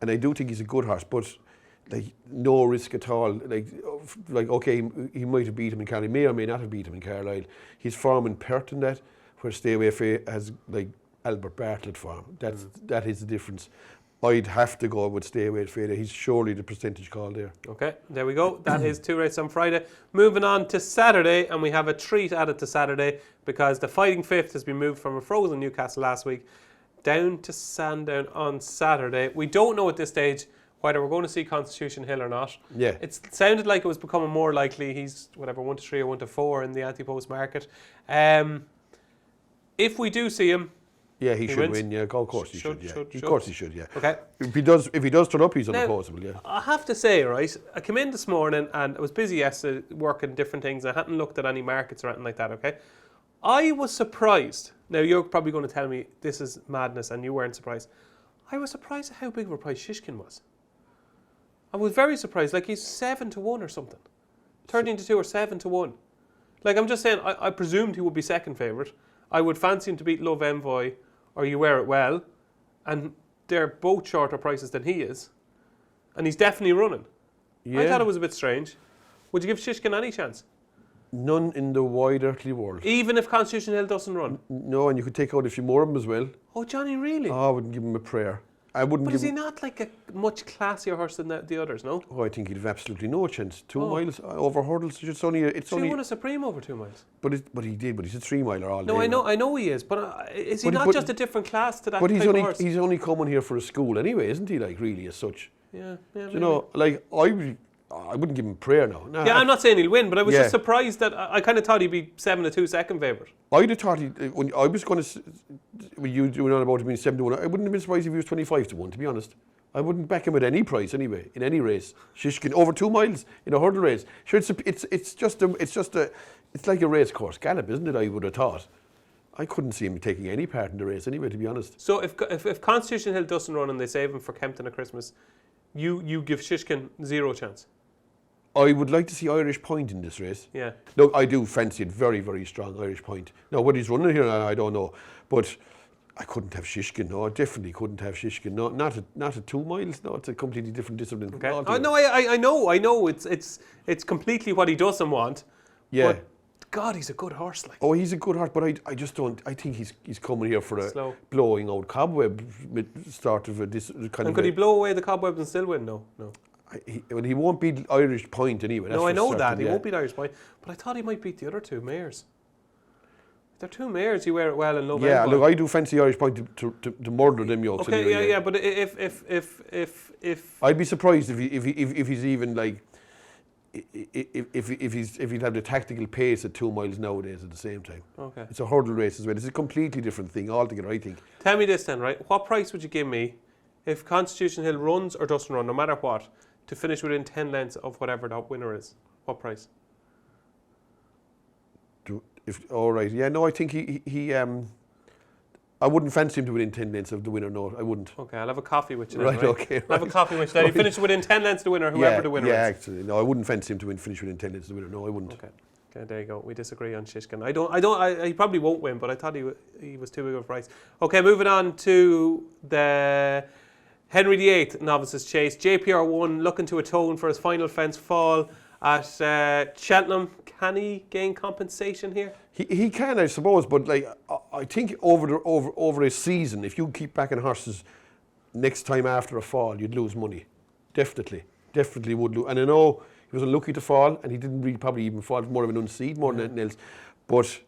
and I do think he's a good horse, but like no risk at all. Like okay, he might have beat him in Carlisle, he may or may not have beat him in Carlisle. His form in Perth and that, where Stay Away Faye has like Albert Bartlett form. That is the difference. I'd have to go with Stay Away Faye. He's surely the percentage call there. Okay, there we go. That is 2 races on Friday. Moving on to Saturday, and we have a treat added to Saturday because the Fighting Fifth has been moved from a frozen Newcastle last week down to Sandown on Saturday. We don't know at this stage whether we're going to see Constitution Hill or not. Yeah. It sounded like it was becoming more likely he's, 1 to 3 or 1 to 4 in the Ante-Post market. If we do see him, yeah, he should wins. win. Yeah, of course he should. Yeah, of course he should. Yeah. Okay. If he does turn up, he's unopposable. Yeah. I have to say, right, I came in this morning and I was busy yesterday working different things. I hadn't looked at any markets or anything like that. Okay. I was surprised. Now you're probably going to tell me this is madness, and you weren't surprised. I was surprised at how big of a price Shishkin was. I was very surprised. Like he's 7 to 1 or something, 13 to 2 or 7 to 1. Like I'm just saying, I presumed he would be second favourite. I would fancy him to beat Love Envoy or You Wear It Well, and they're both shorter prices than he is, and he's definitely running. Yeah. I thought it was a bit strange. Would you give Shishkin any chance? None in the wide earthly world. Even if Constitution Hill doesn't run? No, and you could take out a few more of them as well. Oh, Johnny, really? Oh, I wouldn't give him a prayer. I wouldn't. But is he not like a much classier horse than the others? No. Oh, I think he'd have absolutely no chance. 2 miles over hurdles. It's only. He won a Supreme over 2 miles. But he did. But he's a 3 miler all day. No, I know he is. But is he not just a different class to that? But type of horse? he's only coming here for a school anyway, isn't he? Like really, as such. Yeah. You know, like I wouldn't give him prayer now. No, yeah, I'm not saying he'll win, but I was just surprised that I kind of thought he'd be 7 to 2 second favourite. I'd have thought when I was going to, when you were on about him being 7 to 1, I wouldn't have been surprised if he was 25 to 1. To be honest, I wouldn't back him at any price anyway in any race. Shishkin over 2 miles in a hurdle race. Sure, it's like a race course gallop, isn't it? I would have thought. I couldn't see him taking any part in the race anyway, to be honest. So if Constitution Hill doesn't run and they save him for Kempton at Christmas, you give Shishkin 0 chance. I would like to see Irish Point in this race. Yeah. Look, I do fancy it very, very strong, Irish Point. Now, whether he's running here, I don't know. But I couldn't have Shishkin. No, I definitely couldn't have Shishkin. No, not at 2 miles. No, it's a completely different discipline. Okay. I know. It's completely what he doesn't want. Yeah. But God, he's a good horse. Like. Oh, he's a good horse, but I just don't. I think he's coming here for a blowing out cobweb start of this kind of. Could he blow away the cobwebs and still win? No. He won't beat Irish Point anyway. No, I know that. He won't beat Irish Point. But I thought he might beat the other 2 mares. They're 2 mares, You Wear It Well and Love Envoy. Yeah, look, I do fancy Irish Point to murder them yokes. Okay, anyway, yeah, but if I'd be surprised if he's even like if he'd have the tactical pace at 2 miles nowadays at the same time. Okay. It's a hurdle race as well. It's a completely different thing altogether, I think. Tell me this then, right? What price would you give me if Constitution Hill runs or doesn't run, no matter what, to finish within 10 lengths of whatever that winner is? What price? All right. Yeah, no, I think he I wouldn't fancy him to within 10 lengths of the winner, no, I wouldn't. Okay, I'll have a coffee with you then, right? Okay. I'll have a coffee with you then. He finished within 10 lengths of the winner, whoever the winner is. Yeah, actually. No, I wouldn't fancy him to finish within 10 lengths of the winner, no, I wouldn't. Okay, there you go. We disagree on Shishkin. He probably won't win, but I thought he was too big of a price. Okay, moving on to the Henry VIII Novices Chase. JPR1 looking to atone for his final fence fall at Cheltenham. Can he gain compensation here? He can, I suppose, but like I think over a season, if you keep backing horses next time after a fall, you'd lose money. Definitely would lose. And I know he was unlucky to fall, and he didn't really probably even fall. More of an unseed more than anything else. But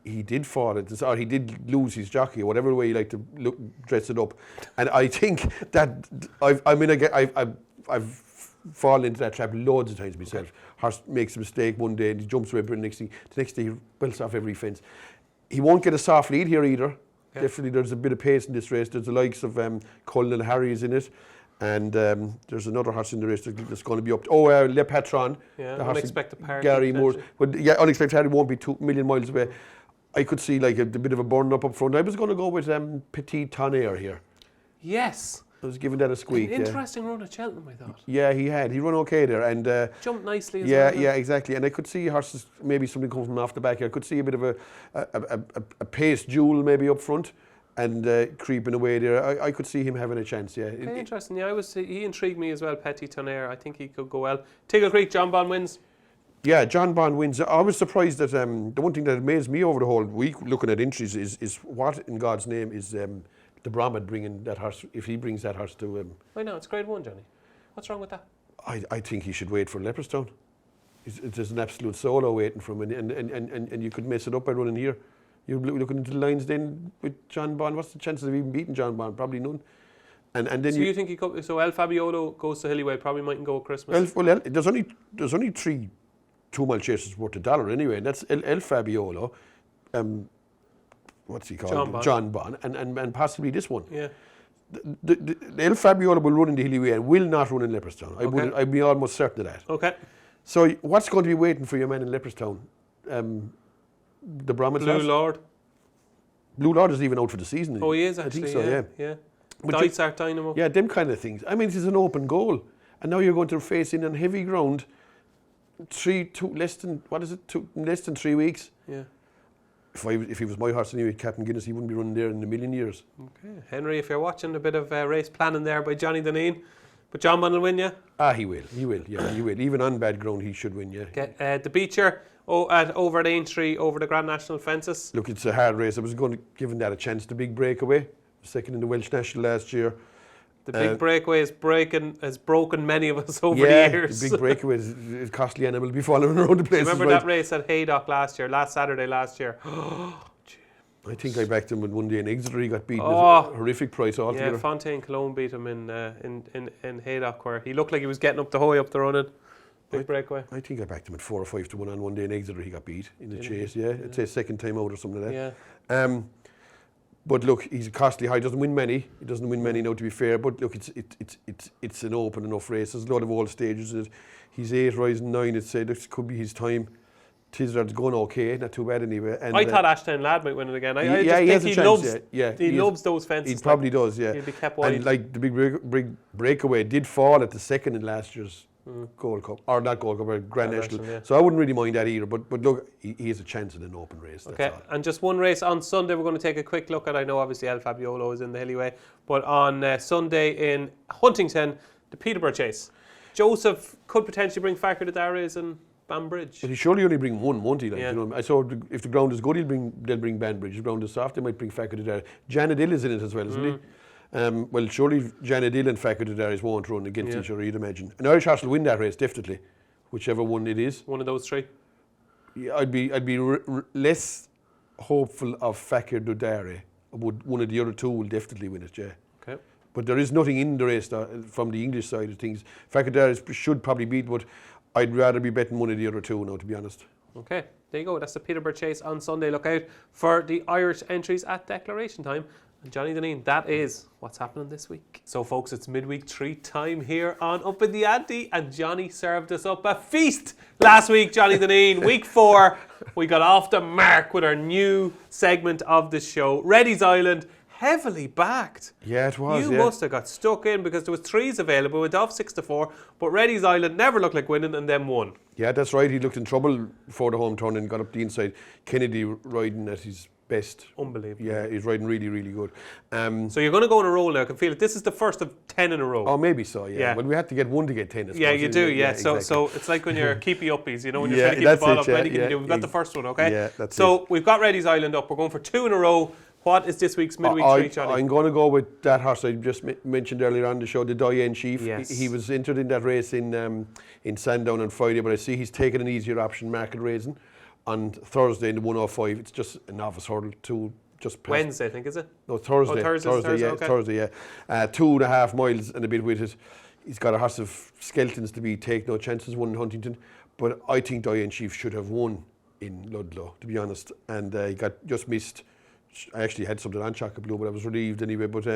he did fall at this, or he did lose his jockey, or whatever way you like to dress it up. And I think that I've fallen into that trap loads of times myself. Okay. Horse makes a mistake one day and he jumps away, but the next day he belts off every fence. He won't get a soft lead here either. Yeah. Definitely there's a bit of pace in this race. There's the likes of Cullen and Harry's in it. And there's another horse in the race that's going to be up. Le Patron. Yeah, Unexpected Party. Gary Moore. But yeah, Unexpected Party won't be 2 million miles away. I could see like a bit of a burn up front. I was going to go with Petit Tonnerre here. Yes. I was giving that a squeak. An interesting run at Cheltenham, I thought. Yeah, he had. He run okay there. And jumped nicely as well. Yeah, exactly. And I could see horses, maybe something coming from off the back here. I could see a bit of a pace jewel maybe up front and creeping away there. I could see him having a chance, yeah. Okay, interesting. Yeah, he intrigued me as well, Petit Tonnerre. I think he could go well. Tiggle Creek, John Bond wins. Yeah, John Bond wins. I was surprised that the one thing that amazed me over the whole week looking at entries is what in God's name is the Brahman bringing that horse, if he brings that horse to him. I know, it's grade 1, Johnny. What's wrong with that? I think he should wait for Leopardstown. There's an absolute solo waiting for him, and you could mess it up by running here. You're looking into the lines then with John Bond. What's the chances of even beating John Bond? Probably none. And then so you think he could? So El Fabiolo goes to Hillyway, probably mightn't go at Christmas. There's only 3 2-mile chasers worth $1 anyway, and that's El Fabiolo, what's he called? John Bond, and possibly this one. Yeah. The El Fabiolo will run in the Hillyway and will not run in Leopardstown. I'd be almost certain of that. Okay. So what's going to be waiting for your man in Leopardstown? The Bromwich Blue Lord. Blue Lord is even out for the season. Oh, he is actually. I think so, yeah. Dysart Dynamo. Yeah, them kind of things. I mean, this is an open goal, and now you're going to face in on heavy ground. Less than 3 weeks. Yeah. If he was my horse anyway, Captain Guinness, he wouldn't be running there in a million years. Okay, Henry, if you're watching, a bit of race planning there by Johnny Dineen. But John Bunn will win, yeah? He will. Yeah, he will. Even on bad ground, he should win, yeah. Okay, the Beecher over at Aintree, over the Grand National Fences. Look, it's a hard race. I was going to give him that a chance. The big breakaway, second in the Welsh National last year. The big breakaway has broken many of us over the years. Yeah, the big breakaway is a costly animal to be following around the place. Remember that race at Haydock last Saturday last year? I think I backed him in one day in Exeter. He got beaten at a horrific price altogether. Yeah, Fontaine Cologne beat him in Haydock, where he looked like he was getting up the running. Big breakaway. I think I backed him at 4 or 5 to 1 on one day in Exeter. He got beat in the chase. Yeah, I'd say second time out or something like that. Yeah. But look, he's a costly high. He doesn't win many now, to be fair. But look, it's an open enough race. There's a lot of all stages in it. He's 8, rising 9. I'd say this could be his time. Tizard's going okay, not too bad anyway. And I thought Ashton Lad might win it again. I just think he loves those fences. He probably does, yeah. He'll be kept wide. And like the big breakaway did fall at the second in last year's Gold Cup, or not Gold Cup, or Grand National. Yeah. So I wouldn't really mind that either. But look, he has a chance in an open race. That's all. And just one race on Sunday we're going to take a quick look at. I know obviously El Fabiolo is in the Hillyway, but on Sunday in Huntingdon, the Peterborough Chase. Joseph could potentially bring Factor to Dara's and Banbridge. But he surely only bring one, won't he? Like, yeah. You know, I saw if the ground is good, they'll bring Banbridge. If the ground is soft, they might bring Factor to Dara. Janadill is in it as well, isn't he? Well, surely Janadill and Factor to Dara won't run against each other, you'd imagine. An Irish horse will win that race, definitely, whichever one it is. One of those 3? Yeah, I'd be less hopeful of Factor to Dara. One of the other 2 will definitely win it, yeah. Okay. But there is nothing in the race from the English side of things. Factor to Dara should probably beat, but I'd rather be betting one of the other 2 now, to be honest. Okay, there you go. That's the Peterborough Chase on Sunday. Look out for the Irish entries at declaration time. And Johnny Dineen, that is what's happening this week. So, folks, it's midweek treat time here on Upping The Ante, and Johnny served us up a feast last week, Johnny Dineen. Week 4, we got off the mark with our new segment of the show, Reddy's Island. Heavily backed. Yeah, it was. You must have got stuck in because there was 3s available. Went off 6-4, but Reddy's Island never looked like winning and then won. Yeah, that's right. He looked in trouble before the home turn and got up the inside. Kennedy riding at his best. Unbelievable. Yeah, he's riding really, really good. So you're going to go in a row now. I can feel it. This is the first of 10 in a row. Oh, maybe so. Yeah. But we had to get 1 to get 10. Yeah, you do. Yeah. So it's like when you're keepy uppies. You know, when you're trying to keep the ball up. Anything you can do. We've got the first one. Okay. Yeah, that's so we've got Reddy's Island up. We're going for 2 in a row. What is this week's midweek treat, Johnny? I'm going to go with that horse I just mentioned earlier on the show, the Dineen Chief. Yes. He was entered in that race in Sandown on Friday, but I see he's taken an easier option, Market Raising, on Thursday in the 105. It's just a novice hurdle, just past. Wednesday, I think, is it? No, Thursday. Oh, Thursday, yeah, okay. Thursday, yeah. 2.5 miles and a bit with it. He's got a horse of skeletons to be take no chances, won in Huntingdon, but I think Dineen Chief should have won in Ludlow, to be honest, and he got just missed. I actually had something on Chocolate Blue, but I was relieved anyway. But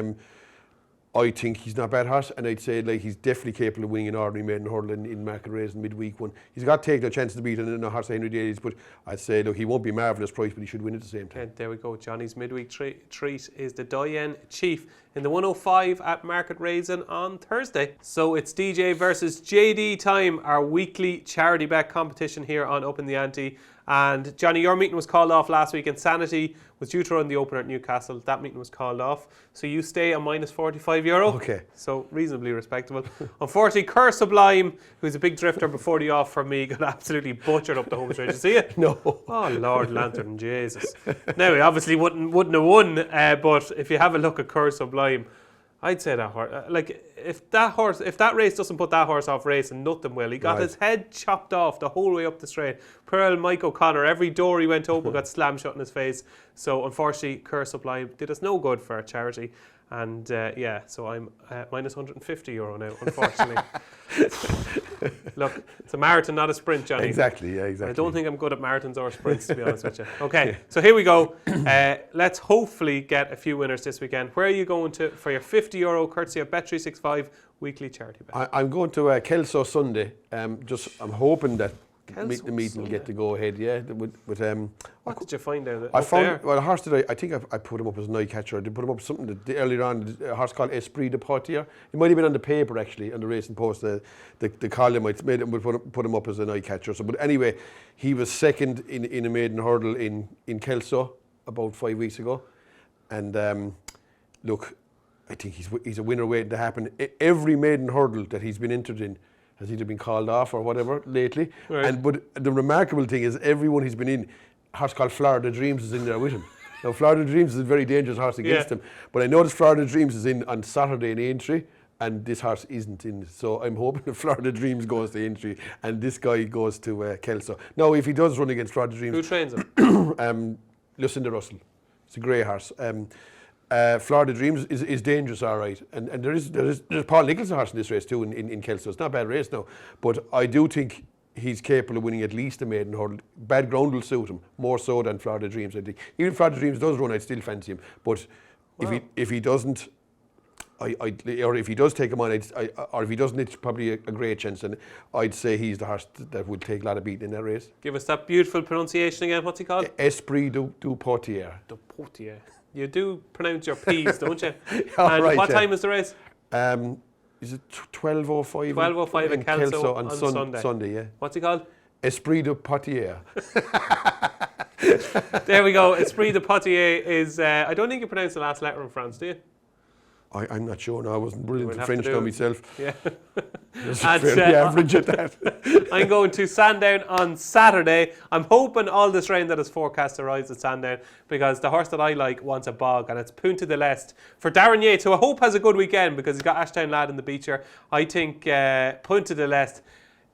I think he's not a bad horse, and I'd say like he's definitely capable of winning an ordinary maiden hurdle in Market Raising midweek 1. He's got to take no chance to beat a horse Henry Daly's, but I'd say look, he won't be a marvellous price, but he should win at the same time. Okay, there we go. Johnny's midweek treat is the Dineen Chief in the 105 at Market Raising on Thursday. So it's DJ versus JD time, our weekly charity bet competition here on Upping The Ante. And Johnny, your meeting was called off last week. Insanity was due to run the opener at Newcastle. That meeting was called off. So you stay on minus €45. Okay. So reasonably respectable. Unfortunately, Kerr Sublime, who's a big drifter before the off for me, got absolutely butchered up the home straight. Did you see it? No. Oh, Lord Lantern, Jesus. Now, he obviously wouldn't have won, but if you have a look at Kerr Sublime, I'd say that horse, if that race doesn't put that horse off racing, nothing will. He got his head chopped off the whole way up the straight. Pearl Mike O'Connor, every door he went open got slammed shut in his face. So unfortunately, Kerr Sublime did us no good for our charity. And so I'm minus €150 now, unfortunately. Look, it's a marathon, not a sprint, Johnny. Exactly, yeah, exactly. I don't think I'm good at marathons or sprints, to be honest with you. Okay, so here we go. Let's hopefully get a few winners this weekend. Where are you going to for your €50 courtesy of Bet365 weekly charity bet? I'm going to Kelso Sunday. I'm hoping that Kelso the meeting will get to go ahead. Yeah, what did you find out? I found a horse that I think I put him up as an Eyecatcher. I did put him up something that earlier on. A horse called Esprit de Poitiers. It might have been on the paper actually, on the Racing Post. The column I made him put him up as an Eyecatcher. So, but anyway, he was second in a maiden hurdle in Kelso about 5 weeks ago, and look, I think he's a winner waiting to happen. Every maiden hurdle that he's been entered in has either been called off or whatever lately. Right. But the remarkable thing is, everyone he's been in, a horse called Florida Dreams is in there with him. Now, Florida Dreams is a very dangerous horse against him, but I noticed Florida Dreams is in on Saturday in Aintree, and this horse isn't in. So I'm hoping that Florida Dreams goes to Aintree and this guy goes to Kelso. Now, if he does run against Florida Dreams... Who trains him? Lucinda Russell. It's a grey horse. Florida Dreams is dangerous, all right, and there's Paul Nicholson horse in this race too in Kelso. It's not a bad race now, but I do think he's capable of winning at least a maiden hurdle. Bad ground will suit him more so than Florida Dreams, I think. Even if Florida Dreams does run, I'd still fancy him. But if he doesn't, or if he does take him on, or if he doesn't, it's probably a great chance. And I'd say he's the horse that will take a lot of beating in that race. Give us that beautiful pronunciation again. What's he called? Esprit du Poitiers. Du Poitiers. You do pronounce your P's, don't you? And right, what time is the race? Is it 12:05? 12:05 in Kelso on Sunday. Sunday, yeah. What's he called? Esprit de Poitiers. There we go. Esprit de Poitiers is... I don't think you pronounce the last letter in France, do you? I'm not sure. No, I wasn't brilliant at French now myself. Yeah. Fairly average at that. I'm going to Sandown on Saturday. I'm hoping all this rain that is forecast arrives at Sandown, because the horse that I like wants a bog, and it's Punta de l'Est for Darren Yates, who I hope has a good weekend because he's got Ashtown Lad in the Beecher. I think Punta de l'Est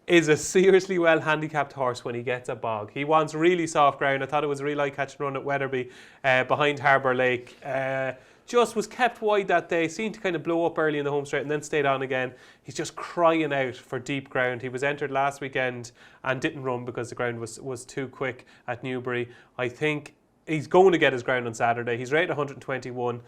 is a seriously well handicapped horse when he gets a bog. He wants really soft ground. I thought it was a real eye-catching run at Wetherby behind Harbour Lake. Just was kept wide that day, seemed to kind of blow up early in the home straight and then stayed on again. He's just crying out for deep ground. He was entered last weekend and didn't run because the ground was too quick at Newbury. I think he's going to get his ground on Saturday. He's rated 121.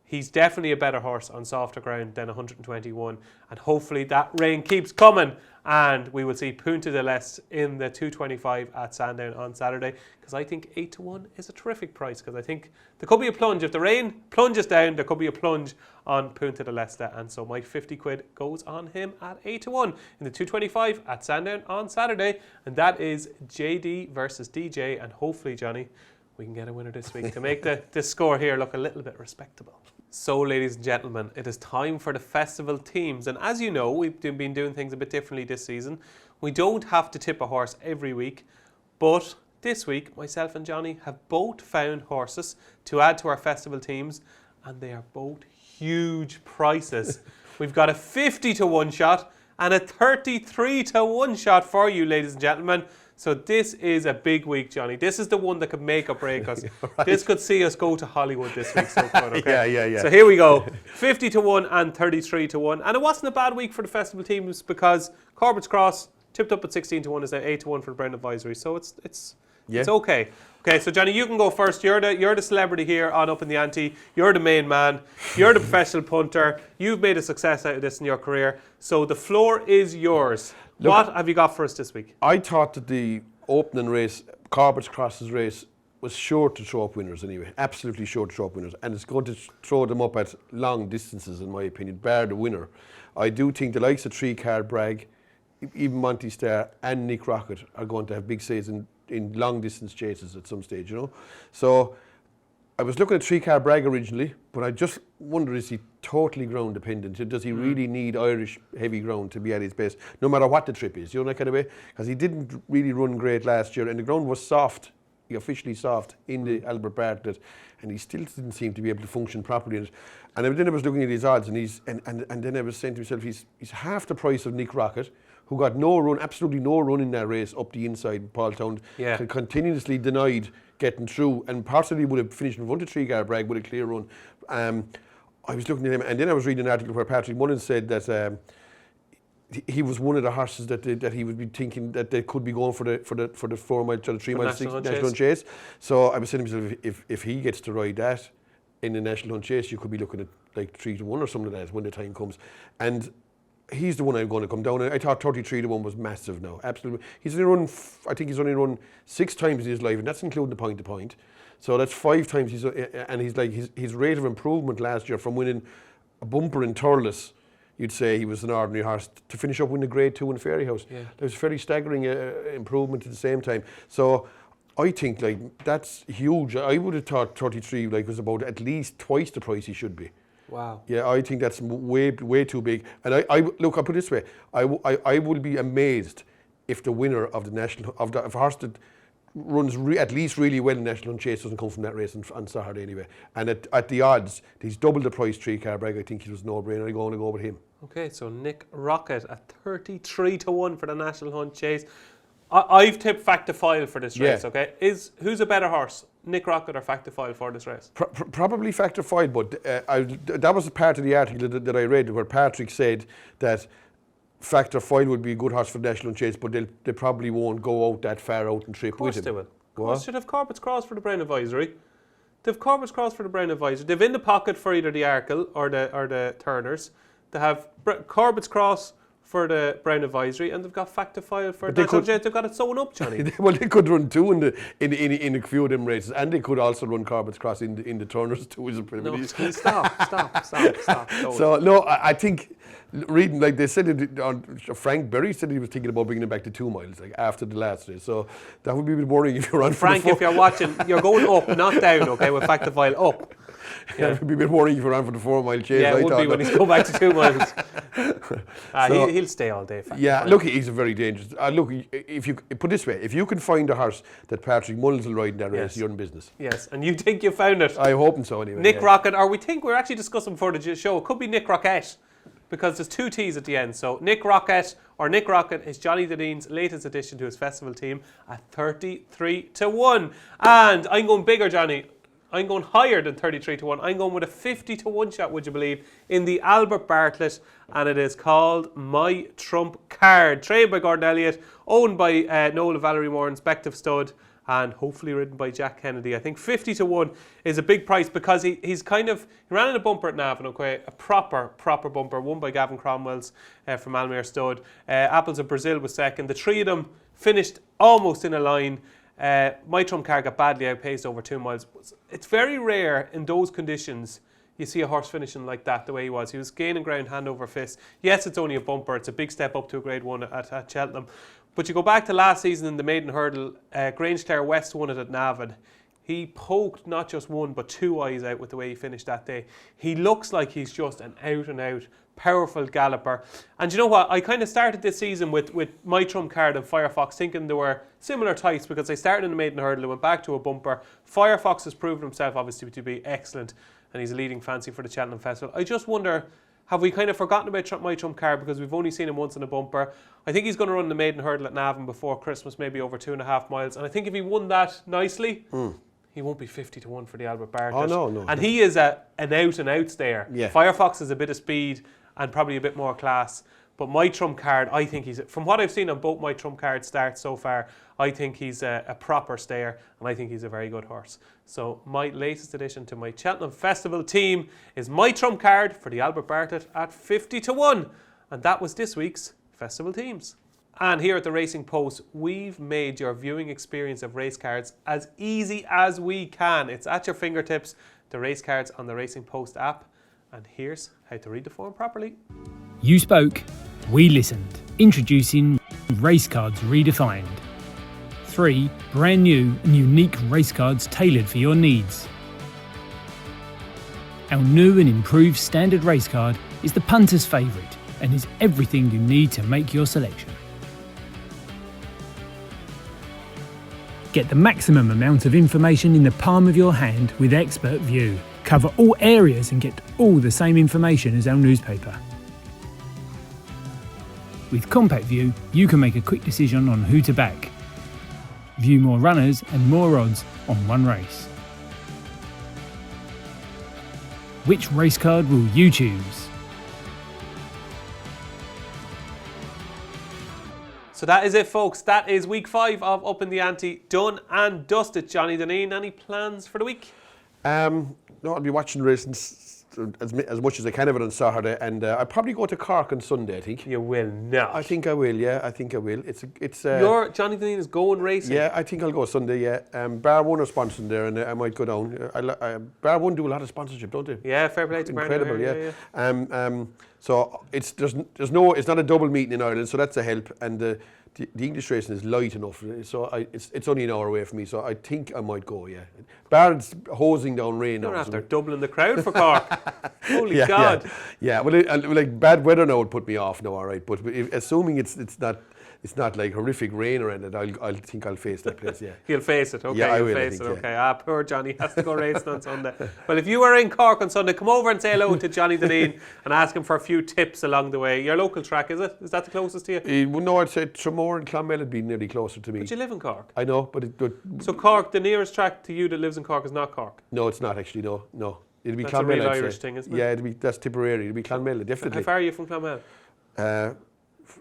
He's definitely a better horse on softer ground than 121, and hopefully that rain keeps coming and we will see Punta de l'Est in the 225 at Sandown on Saturday, because I think 8-1 is a terrific price, because I think there could be a plunge. If the rain plunges down, there could be a plunge on Punta de l'Est, and so my 50 quid goes on him at 8-1 in the 225 at Sandown on Saturday, and that is JD versus DJ, and hopefully, Johnny, we can get a winner this week to make the score here look a little bit respectable. So, ladies and gentlemen, it is time for the festival teams. And as you know, we've been doing things a bit differently this season. We don't have to tip a horse every week, but this week, myself and Johnny have both found horses to add to our festival teams, and they are both huge prices. We've got a 50-1 shot and a 33-1 shot for you, ladies and gentlemen. So this is a big week, Johnny. This is the one that could make or break us. Right. This could see us go to Hollywood this week. So good, okay? Yeah. So here we go. 50-1 and 33-1. And it wasn't a bad week for the festival teams, because Corbett's Cross tipped up at 16-1 is now 8-1 for the Brown Advisory. So it's okay. Okay, so Johnny, you can go first. You're the celebrity here on Upping The Ante. You're the main man. You're the professional punter. You've made a success out of this in your career. So the floor is yours. Look, what have you got for us this week? I thought that the opening race, Corbett's Cross's race, was sure to throw up winners anyway. Absolutely sure to throw up winners. And it's going to throw them up at long distances, in my opinion, bar the winner. I do think the likes of Three Card Bragg, even Monty Starr and Nick Rocket are going to have big says in long distance chases at some stage, you know. So I was looking at Three Card Bragg originally, but I just wonder, is he totally ground dependent? Does he really need Irish heavy ground to be at his best, no matter what the trip is, you know, that kind of way? Because he didn't really run great last year, and the ground was soft, officially soft, in the Albert Bartlett, and he still didn't seem to be able to function properly in it. And then I was looking at his odds, and then I was saying to myself, he's half the price of Nick Rocket, who got no run, absolutely no run in that race up the inside. Paul Town continuously denied getting through, and possibly would have finished in front of Three Card Bragg with a clear run. I was looking at him, and then I was reading an article where Patrick Mullins said that he was one of the horses that he would be thinking that they could be going for the 4 mile to the 3 mile national hunt chase. So I was saying to myself, if he gets to ride that in the national hunt chase, you could be looking at like 3 to 1 or something like that when the time comes. And he's the one I'm going to come down. I thought 33 to 1 was massive now, absolutely. I think he's only run 6 times in his life, and that's including the point to point. So that's 5 times his rate of improvement last year from winning a bumper in Thurles, you'd say he was an ordinary horse, to finish up winning Grade 2 in Fairyhouse. Yeah. There was a fairly staggering improvement at the same time. So I think like that's huge. I would have thought 33 like was about at least twice the price he should be. Wow. Yeah, I think that's way too big. And I look, I'll put it this way: I will be amazed if the winner of the national of a horse that runs at least really well in national hunt chase doesn't come from that race on Saturday anyway. And at the odds, he's double the price 3-car brag. I think he was no brainer. I'm going to go with him. Okay, so Nick Rocket at 33 to 1 for the national hunt chase. I've tipped Fact to File for this race. Okay, who's a better horse, Nick Rocket or Fact to File for this race? Probably Fact to File, but that was a part of the article that I read where Patrick said that Fact to File would be a good horse for the national chase, but they probably won't go out that far out and trip with him. Of course they will. Of course, should have Corbett's Cross for the Brown Advisory. They've Corbett's Cross for the Brown Advisory. They've in the pocket for either the Arkle or the Turners. They have Corbett's Cross for the Brown Advisory, and they've got Fact to File for the national chase. They've got it sewn up, Johnny. Well, they could run 2 in a few of them races, and they could also run Corbett's Cross in the Turners too. No, stop. So no, I think reading like they said, Frank Berry said he was thinking about bringing it back to 2 miles like after the last race. So that would be a bit worrying if you're on. Frank, if you're watching, you're going up, not down. Okay, with Fact to File up. Yeah, it would be a bit worrying if you're on for the 4 mile chase. Yeah, it would be when he's going back to 2 miles. He'll stay all day. Look, he's a very dangerous. Look, if you put it this way, if you can find a horse that Patrick Mullins will ride in that race, you're in business. Yes, and you think you found it. I hope so anyway. Nick Rocket, or we think we're actually discussing before the show, it could be Nick Rocket, because there's 2 T's at the end. So Nick Rocket is Johnny Dineen's latest addition to his festival team at 33 to 1. And I'm going bigger, Johnny. I'm going higher than 33 to 1. I'm going with a 50 to 1 shot, would you believe, in the Albert Bartlett, and it is called My Trump Card. Trained by Gordon Elliott, owned by Nola Valerie Moore, Inspective Stud, and hopefully ridden by Jack Kennedy. I think 50 to 1 is a big price because he ran in a bumper at Navan, okay, a proper bumper, won by Gavin Cromwell's from Almere Stud. Apples of Brazil was second. The 3 of them finished almost in a line. My Trump Card got badly outpaced over 2 miles. It's very rare in those conditions you see a horse finishing like that, the way he was. He was gaining ground hand over fist. Yes, it's only a bumper. It's a big step up to a Grade 1 at Cheltenham. But you go back to last season in the maiden hurdle, Grange Clare West won it at Navan. He poked not just 1 but 2 eyes out with the way he finished that day. He looks like he's just an out-and-out powerful galloper. And you know what? I kind of started this season with My Trump Card and Firefox thinking they were similar types because they started in the maiden hurdle and went back to a bumper. Firefox has proven himself obviously to be excellent and he's a leading fancy for the Cheltenham Festival. I just wonder, have we kind of forgotten about My Trump Card because we've only seen him once in a bumper? I think he's going to run the maiden hurdle at Navan before Christmas, maybe over 2.5 miles. And I think if he won that nicely, he won't be 50 to 1 for the Albert Bartlett. Oh, no. And he is an out-and-out stayer. Yeah. Firefox has a bit of speed and probably a bit more class. But My Trump Card, I think from what I've seen on both My Trump Card starts so far, I think he's a proper stayer and I think he's a very good horse. So my latest addition to my Cheltenham Festival team is My Trump Card for the Albert Bartlett at 50 to 1. And that was this week's Festival Teams. And here at the Racing Post, we've made your viewing experience of race cards as easy as we can. It's at your fingertips, the race cards on the Racing Post app. And here's how to read the form properly. You spoke, we listened. Introducing Race Cards Redefined. 3 brand new and unique race cards tailored for your needs. Our new and improved standard race card is the punter's favourite and is everything you need to make your selection. Get the maximum amount of information in the palm of your hand with Expert View. Cover all areas and get all the same information as our newspaper. With Compact View, you can make a quick decision on who to back. View more runners and more odds on one race. Which race card will you choose? So that is it, folks. That is week 5 of Upping The Ante done and dusted. Johnny Dineen, any plans for the week? No, I'll be watching racing as much as I can of it on Saturday, and I'll probably go to Cork on Sunday, I think. You will not. I think I will, yeah, I think I will. It's Your Johnny Dineen is going racing? Yeah, I think I'll go Sunday, yeah. Bar One are sponsoring there, and I might go down. Bar One do a lot of sponsorship, don't they? Yeah, fair play to Bar One. Incredible, yeah. So it's not a double meeting in Ireland, so that's a help, and the English racing is light enough, so it's only an hour away from me, so I think I might go, yeah. Bar's hosing down rain now. You're after doubling the crowd for Cork. Holy God. Yeah, well, like bad weather now would put me off now, all right, but assuming it's not like horrific rain or anything, I think I'll face that place, yeah. You'll face it, okay, yeah, I will, face it, yeah. okay. Poor Johnny has to go racing on Sunday. Well, if you are in Cork on Sunday, come over and say hello to Johnny Dineen and ask him for a few tips along the way. Your local track, is it? Is that the closest to you? No, I'd say Tramore and Clonmel would be nearly closer to me. But you live in Cork? I know, but so Cork, the nearest track to you that lives in Cork is not Cork? No, it's not actually, no. It'll be That's Clonmel, a real I'd Irish say. thing, isn't it? Yeah, that's Tipperary. It'll be Clonmel, definitely. How far are you from Clonmel?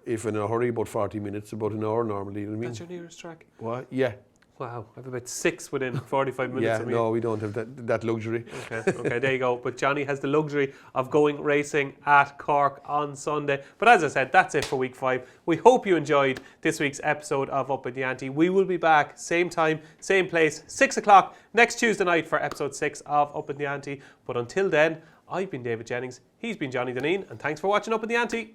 If in a hurry, about 40 minutes, about an hour normally. You know what I mean? That's your nearest track? What? Yeah. Wow, I have about 6 within 45 minutes of me. No, we don't have that luxury. Okay, there you go. But Johnny has the luxury of going racing at Cork on Sunday. But as I said, that's it for week 5. We hope you enjoyed this week's episode of Upping The Ante. We will be back, same time, same place, 6 o'clock next Tuesday night for episode 6 of Upping The Ante. But until then, I've been David Jennings, he's been Johnny Dineen, and thanks for watching Upping The Ante.